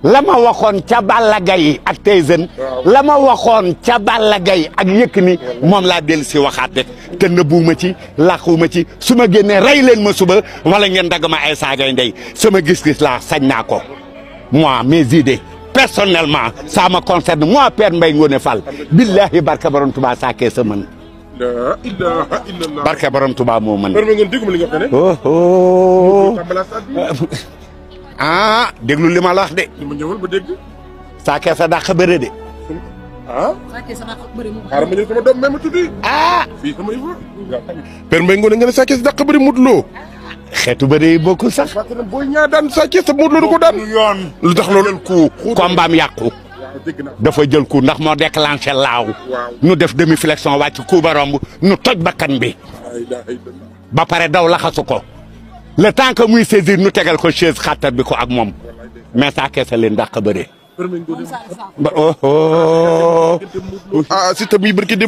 la ma waxoon ca Balla Gaye ak Tyson la ma waxoon ca Balla Gaye ak Yékini moom laa dellu si waxaat rek te nëbbuuma ci làquuma ci su ma génnee rey leen ma suba wala ngeen dagg ma ay saagay ndey sama gis-gis laa sañ naa ko moi mes idées personnellement ça me concerne moi Père Mbaye Ngoné Fall billahi barke borom Touba saakee sa mën la ilaha illallah barke borom Touba moo mën Père Mbaye Ngoné dégguma li nga wax ne oh ah déglu li ma la wax de ma ñëwal ba dégg saakee sa dàq bëre de ah xaaral ma ñëw sama doom même tuddi ah fii sama yëfu Père Mbaye Ngoné nga ne Sa Thiès dàq bëri Modou Lo xeetu bëre yi bokkul sax parce que booy ñaa daan Sa Thiès sa Modou Lo du ko daan yoon lu tax loolu ku kombaam yàqu dafa jël ku ndax moo déclenché laaw ñu def demi flexion wàcc ku ba romb ñu toj bakkan bi ba pare daw laxasu ko le temps que muy saisir ñu tegal ko chaise xattar bi ko ak moom mais Sa Thiès leen dàq bëre ah si tamit barki de